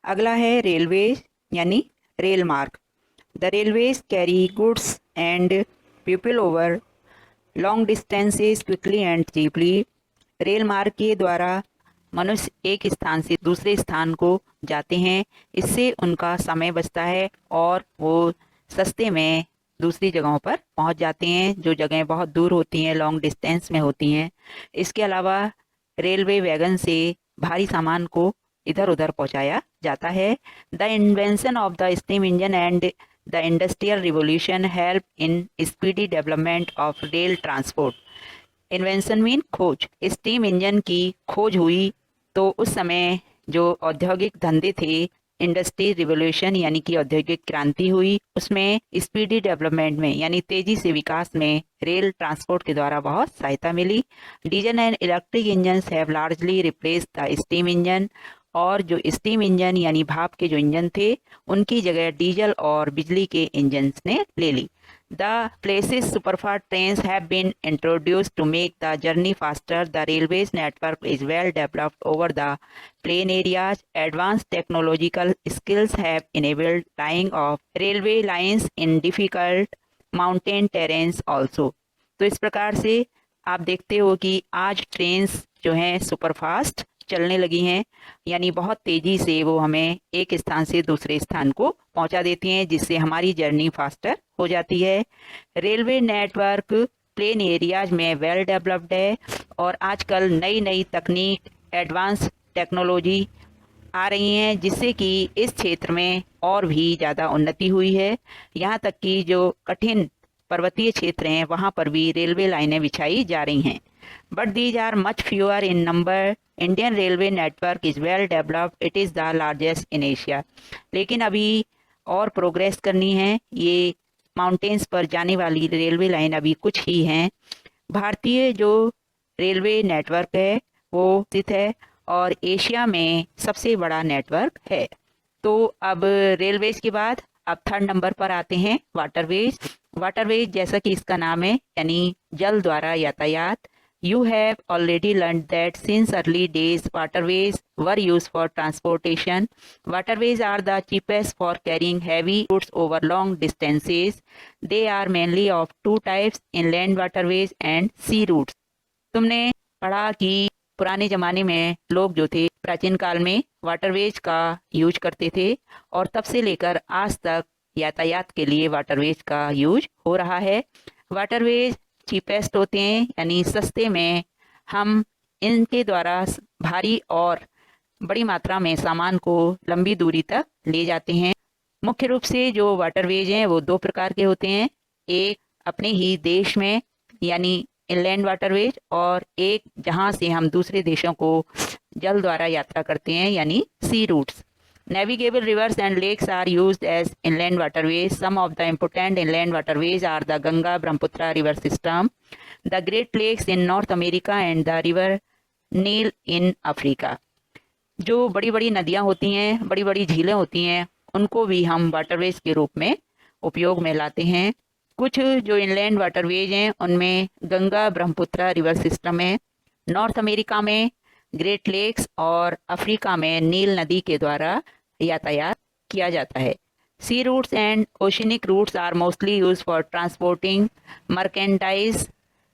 अगला है रेलवे यानी रेल मार्ग। The railways carry goods and people over long distances quickly and cheaply. Rail मार्ग के द्वारा मनुष्य एक स्थान से दूसरे स्थान को जाते हैं, इससे उनका समय बचता है और वो सस्ते में दूसरी जगहों पर पहुंच जाते हैं, जो जगहें बहुत दूर होती हैं, लॉन्ग डिस्टेंस में होती हैं। इसके अलावा रेलवे वैगन से भारी सामान को इधर उधर पहुंचाया जाता है। The invention of the steam engine and the industrial revolution help in speedy development of rail transport. Invention mean खोज। स्टीम इंजन की खोज हुई तो उस समय जो औद्योगिक धंधे थे, इंडस्ट्री रिवोल्यूशन यानी कि औद्योगिक क्रांति हुई, उसमें स्पीडी डेवलपमेंट में यानी तेजी से विकास में रेल ट्रांसपोर्ट के द्वारा बहुत सहायता मिली। Diesel and electric engines have largely replace the steam engine. और जो स्टीम इंजन यानी भाप के जो इंजन थे, उनकी जगह डीजल और बिजली के इंजन्स ने ले ली। The places superfast trains have been introduced to make the journey faster. The railways network is well developed over the plain areas. Advanced technological skills have enabled tying of railway lines in difficult mountain terrains also. तो इस प्रकार से आप देखते हो कि आज trains जो हैं सुपरफास्ट चलने लगी हैं, यानी बहुत तेजी से वो हमें एक स्थान से दूसरे स्थान को पहुंचा देती हैं, जिससे हमारी जर्नी फास्टर हो जाती है। रेलवे नेटवर्क प्लेन एरियाज में वेल डेवलप्ड है और आजकल नई नई तकनीक, एडवांस टेक्नोलॉजी आ रही हैं, जिससे कि इस क्षेत्र में और भी ज़्यादा उन्नति हुई है। यहाँ तक कि जो कठिन पर्वतीय क्षेत्र हैं, वहाँ पर भी रेलवे लाइनें बिछाई जा रही हैं। But these are much fewer in number. Indian railway network is well developed, it is the largest in Asia. लेकिन अभी और प्रोग्रेस करनी है। ये माउंटेन्स पर जाने वाली रेलवे लाइन अभी कुछ ही हैं। भारतीय जो रेलवे नेटवर्क है वो स्थित है और एशिया में सबसे बड़ा नेटवर्क है। तो अब रेलवेज के बाद अब थर्ड नंबर पर आते हैं वाटरवेज। वाटरवेज जैसा कि इसका नाम है, यानी जल द्वारा यातायात। You have already learned that since early days, waterways were used for transportation. Waterways are the cheapest for carrying heavy goods over long distances. They are mainly of two types, inland waterways and sea routes. तुमने पढ़ा कि पुराने ज़माने में लोग जो थे, प्राचीन काल में वाटरवेज का यूज करते थे और तब से लेकर आज तक यातायात के लिए वाटरवेज का यूज हो रहा है। वाटरवेज चीपेस्ट होते हैं, यानी सस्ते में हम इनके द्वारा भारी और बड़ी मात्रा में सामान को लंबी दूरी तक ले जाते हैं। मुख्य रूप से जो वाटरवेज हैं वो दो प्रकार के होते हैं, एक अपने ही देश में यानी इनलैंड वाटरवेज, और एक जहां से हम दूसरे देशों को जल द्वारा यात्रा करते हैं यानी sea routes. Navigable rivers and lakes are used as inland waterways. Some of the important inland waterways are the Ganga Brahmaputra river system, the Great Lakes in North America and the river Nile in Africa. जो बड़ी बड़ी नदियाँ होती हैं, बड़ी बड़ी झीलें होती हैं, उनको भी हम वाटरवेज के रूप में उपयोग में लाते हैं। कुछ जो इनलैंड वाटरवेज हैं उनमें गंगा ब्रह्मपुत्र रिवर सिस्टम है, नॉर्थ अमेरिका में ग्रेट लेक्स और अफ्रीका में नील नदी के द्वारा यातायात किया जाता है। Sea routes and oceanic routes are mostly use for transporting merchandise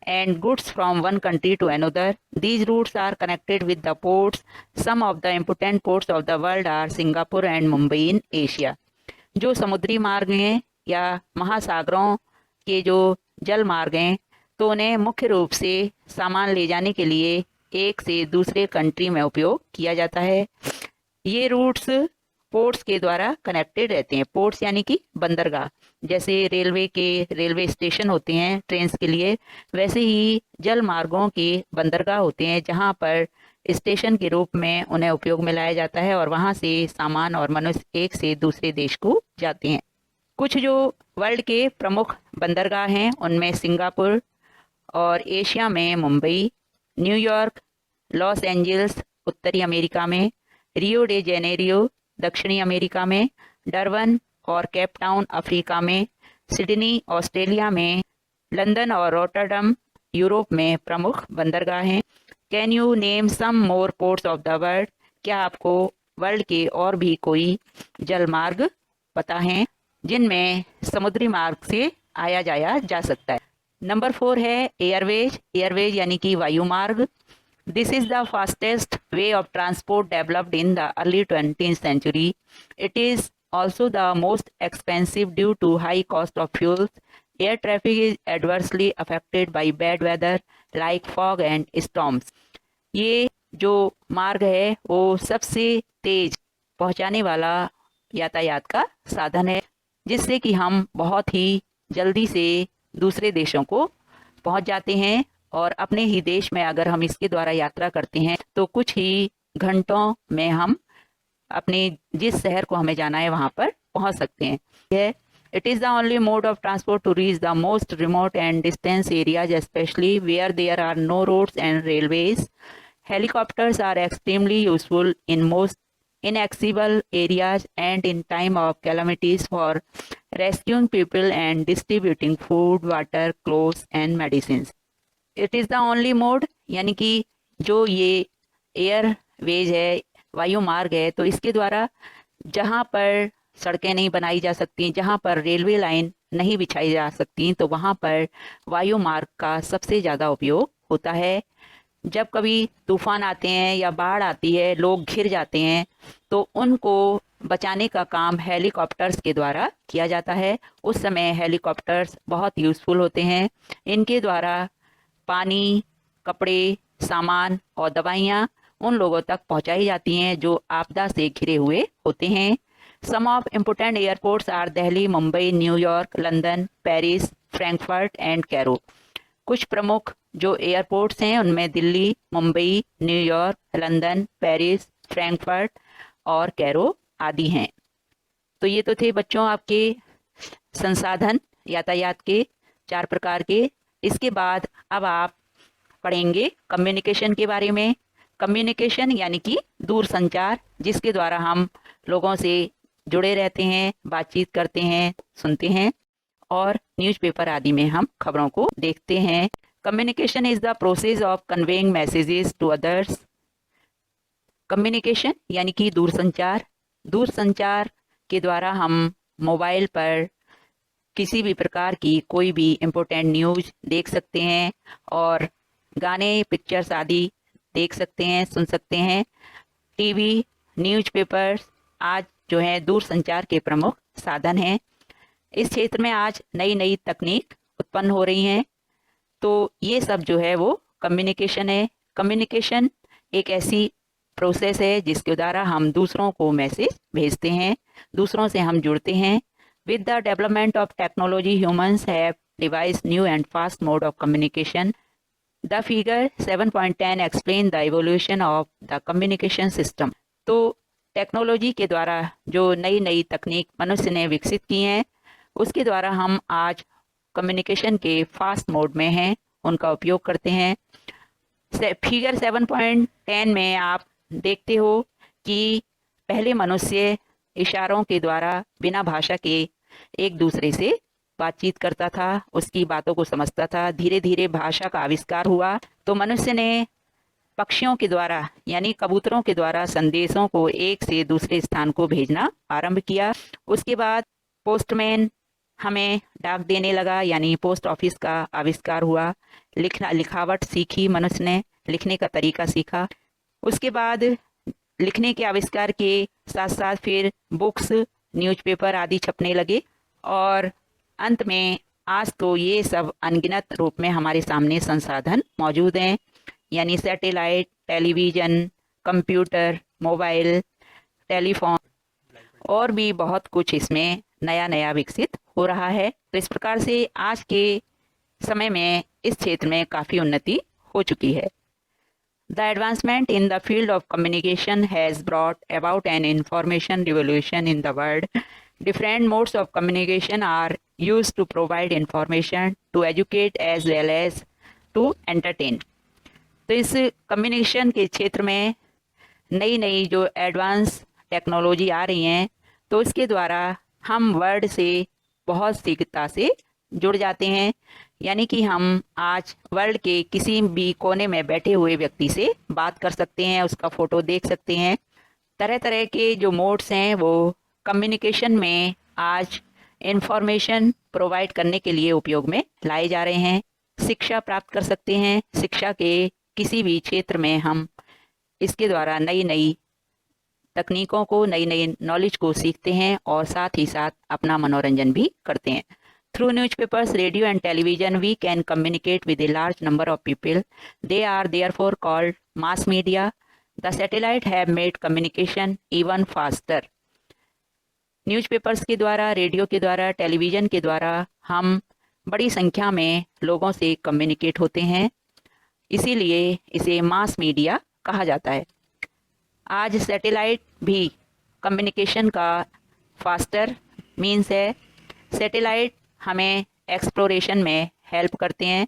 and goods from one country to another. These routes are connected with the ports. Some of the important ports of the world are Singapore and Mumbai in Asia. जो समुद्री मार्ग हैं या महासागरों के जो जल मार्ग हैं, तो उन्हें मुख्य रूप से सामान ले जाने के लिए एक से दूसरे कंट्री में उपयोग किया जाता है। ये रूट्स पोर्ट्स के द्वारा कनेक्टेड रहते हैं। पोर्ट्स यानी कि बंदरगाह, जैसे रेलवे के रेलवे स्टेशन होते हैं ट्रेन्स के लिए, वैसे ही जल मार्गों के बंदरगाह होते हैं जहां पर स्टेशन के रूप में उन्हें उपयोग में लाया जाता है और वहां से सामान और मनुष्य एक से दूसरे देश को जाते हैं। कुछ जो वर्ल्ड के प्रमुख बंदरगाह हैं उनमें सिंगापुर और एशिया में मुंबई, न्यूयॉर्क, लॉस एंजल्स उत्तरी अमेरिका में, रियो डे जेनेरियो दक्षिणी अमेरिका में, डरबन और केप टाउन अफ्रीका में, सिडनी ऑस्ट्रेलिया में, लंदन और रॉटरडम यूरोप में प्रमुख बंदरगाह हैं। Can you name some more ports of the world? क्या आपको वर्ल्ड के और भी कोई जल मार्ग पता हैं जिनमें समुद्री मार्ग से आया जाया जा सकता है। नंबर 4 है एयरवेज। एयरवेज यानी कि वायु मार्ग। This is the fastest way of transport developed in the early 20th century. It is also the most expensive due to high cost of fuels. Air traffic is adversely affected by bad weather like fog and storms. ये जो मार्ग है वो सबसे तेज पहुंचाने वाला यातायात का साधन है, जिससे कि हम बहुत ही जल्दी से दूसरे देशों को पहुंच जाते हैं और अपने ही देश में अगर हम इसके द्वारा यात्रा करते हैं तो कुछ ही घंटों में हम अपने जिस शहर को हमें जाना है वहां पर पहुंच सकते हैं। It is the only mode of transport to reach the most remote and distant areas, especially where there are no roads and railways. Helicopters are extremely useful in most inaccessible areas and in time of calamities for rescuing people and distributing food, water, clothes and medicines. It is the only mode यानी कि जो ये Airways है, वायु मार्ग है, तो इसके द्वारा जहाँ पर सड़कें नहीं बनाई जा सकती, जहाँ पर रेलवे लाइन नहीं बिछाई जा सकती, तो वहाँ पर वायु मार्ग का सबसे ज़्यादा उपयोग होता है। जब कभी तूफान आते हैं या बाढ़ आती है, लोग घिर जाते हैं, तो उनको बचाने का काम हेलीकॉप्टर्स के द्वारा किया जाता है। उस समय हेलीकॉप्टर्स बहुत यूज़फुल होते हैं। इनके द्वारा पानी, कपड़े, सामान और दवाइयाँ उन लोगों तक पहुँचाई जाती हैं जो आपदा से घिरे हुए होते हैं। Some of important airports are Delhi, Mumbai, New York, London, Paris, Frankfurt and Cairo. कुछ प्रमुख जो एयरपोर्ट्स हैं उनमें Delhi, Mumbai, New York, London, Paris, Frankfurt और कैरो आदि हैं। तो ये तो थे बच्चों आपके संसाधन यातायात के 4 प्रकार के। इसके बाद अब आप पढ़ेंगे कम्युनिकेशन के बारे में। कम्युनिकेशन यानी कि दूर संचार, जिसके द्वारा हम लोगों से जुड़े रहते हैं, बातचीत करते हैं, सुनते हैं और न्यूज़पेपर आदि में हम खबरों को देखते हैं। Communication is the process of conveying messages to others. Communication यानी कि दूरसंचार। दूरसंचार के द्वारा हम मोबाइल पर किसी भी प्रकार की कोई भी इम्पोर्टेंट न्यूज़ देख सकते हैं और गाने, पिक्चर्स आदि देख सकते हैं, सुन सकते हैं। टीवी, न्यूज़पेपर्स आज जो है दूरसंचार के प्रमुख साधन हैं। इस क्षेत्र में आज नई नई तकनीक उत्पन्न हो रही हैं, तो ये सब जो है वो कम्युनिकेशन है। कम्युनिकेशन एक ऐसी प्रोसेस है जिसके द्वारा हम दूसरों को मैसेज भेजते हैं, दूसरों से हम जुड़ते हैं। With the development of technology humans have devised new and fast mode of communication. The figure 7.10 explain the evolution of the communication system. तो टेक्नोलॉजी के द्वारा जो नई नई तकनीक मनुष्य ने विकसित की हैं, उसके द्वारा हम आज कम्युनिकेशन के फास्ट मोड में हैं, उनका उपयोग करते हैं। फिगर 7.10 में आप देखते हो कि पहले मनुष्य इशारों के द्वारा बिना भाषा के एक दूसरे से बातचीत करता था, उसकी बातों को समझता था। धीरे धीरे भाषा का आविष्कार हुआ तो मनुष्य ने पक्षियों के द्वारा यानी कबूतरों के द्वारा संदेशों को एक से दूसरे स्थान को भेजना आरंभ किया। उसके बाद पोस्टमैन हमें डाक देने लगा, यानी पोस्ट ऑफिस का आविष्कार हुआ। लिखावट सीखी, मनुष्य ने लिखने का तरीका सीखा। उसके बाद लिखने के आविष्कार के साथ साथ फिर बुक्स, न्यूज़पेपर आदि छपने लगे और अंत में आज तो ये सब अनगिनत रूप में हमारे सामने संसाधन मौजूद हैं, यानी satellite, television, computer, mobile, telephone और भी बहुत कुछ इसमें नया नया विकसित हो रहा है। तो इस प्रकार से आज के समय में इस क्षेत्र में काफ़ी उन्नति हो चुकी है। The advancement in the field of communication has brought about an information revolution in the world. Different modes of communication are used to provide information, to educate as well as to entertain. तो इस communication के क्षेत्र में नई नई जो advance technology आ रही हैं, तो इसके द्वारा हम वर्ड से बहुत शीघ्रता से जुड़ जाते हैं। यानी कि हम आज वर्ल्ड के किसी भी कोने में बैठे हुए व्यक्ति से बात कर सकते हैं, उसका फ़ोटो देख सकते हैं। तरह तरह के जो मोड्स हैं वो कम्युनिकेशन में आज इंफॉर्मेशन प्रोवाइड करने के लिए उपयोग में लाए जा रहे हैं। शिक्षा प्राप्त कर सकते हैं, शिक्षा के किसी भी क्षेत्र में हम इसके द्वारा नई नई तकनीकों को, नई नई नॉलेज को सीखते हैं और साथ ही साथ अपना मनोरंजन भी करते हैं। Through newspapers, radio and television we can communicate with a large number of people. They are therefore called mass media. The satellite have made communication even faster. Newspapers के द्वारा, रेडियो के द्वारा, टेलीविज़न के द्वारा हम बड़ी संख्या में लोगों से कम्युनिकेट होते हैं, इसीलिए इसे मास मीडिया कहा जाता है। आज सैटेलाइट भी कम्युनिकेशन का फास्टर मीन्स है। सैटेलाइट हमें एक्सप्लोरेशन में हेल्प करते हैं।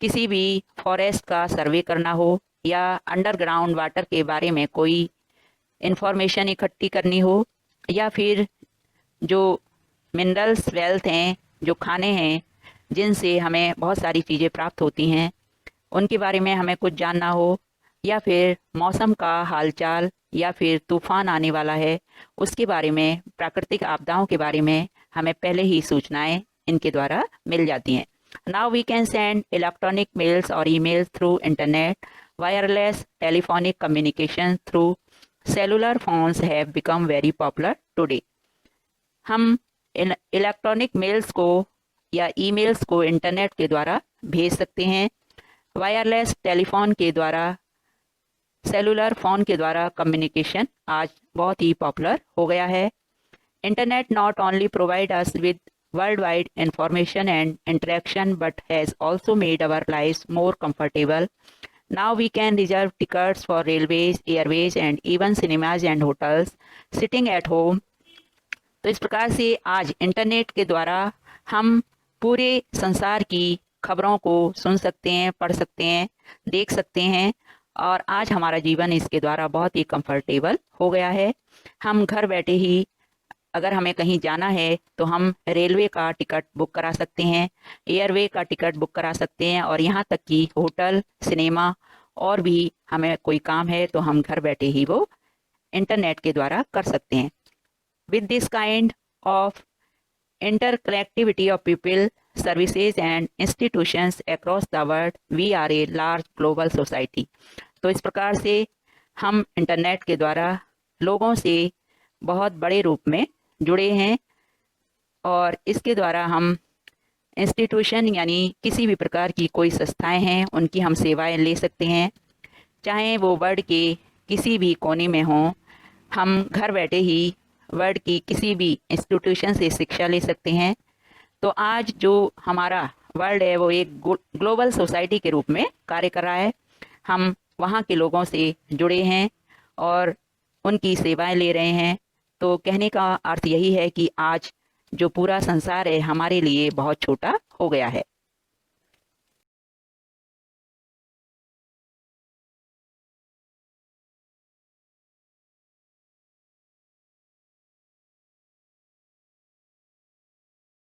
किसी भी फॉरेस्ट का सर्वे करना हो या अंडरग्राउंड वाटर के बारे में कोई इंफॉर्मेशन इकट्ठी करनी हो, या फिर जो मिनरल्स वेल्थ हैं, जो खाने हैं जिनसे हमें बहुत सारी चीज़ें प्राप्त होती हैं, उनके बारे में हमें कुछ जानना हो, या फिर मौसम का हालचाल, या फिर तूफान आने वाला है उसके बारे में, प्राकृतिक आपदाओं के बारे में हमें पहले ही सूचनाएं इनके द्वारा मिल जाती हैं। Now we can send electronic mails और emails through internet. Wireless telephonic communication through cellular phones have become very popular today. हम इलेक्ट्रॉनिक मेल्स को या ईमेल्स को इंटरनेट के द्वारा भेज सकते हैं। वायरलेस टेलीफोन के द्वारा, सेलुलर फ़ोन के द्वारा कम्युनिकेशन आज बहुत ही पॉपुलर हो गया है। Internet not only provide us with world wide information and interaction but has also made our lifes more comfortable. Now we can reserve tickets for railways, airways and even cinemas and hotels sitting at home. तो इस प्रकार से आज internet के द्वारा हम पूरे संसार की खबरों को सुन सकते हैं, पढ़ सकते हैं, देख सकते हैं, और आज हमारा जीवन इसके द्वारा बहुत ही कंफर्टेबल हो गया है। हम घर बैठे ही अगर हमें कहीं जाना है तो हम रेलवे का टिकट बुक करा सकते हैं, एयरवे का टिकट बुक करा सकते हैं, और यहाँ तक कि होटल, सिनेमा और भी हमें कोई काम है तो हम घर बैठे ही वो इंटरनेट के द्वारा कर सकते हैं। With this kind of interconnectivity of people, services and institutions across the world, we are a large global society। तो इस प्रकार से हम इंटरनेट के द्वारा लोगों से बहुत बड़े रूप में जुड़े हैं, और इसके द्वारा हम इंस्टीट्यूशन यानी किसी भी प्रकार की कोई संस्थाएं हैं उनकी हम सेवाएं ले सकते हैं, चाहे वो वर्ल्ड के किसी भी कोने में हों। हम घर बैठे ही वर्ल्ड की किसी भी इंस्टीट्यूशन से शिक्षा ले सकते हैं। तो आज जो हमारा वर्ल्ड है वो एक ग्लोबल सोसाइटी के रूप में कार्य कर रहा है। हम वहाँ के लोगों से जुड़े हैं और उनकी सेवाएं ले रहे हैं। तो कहने का अर्थ यही है कि आज जो पूरा संसार है हमारे लिए बहुत छोटा हो गया है।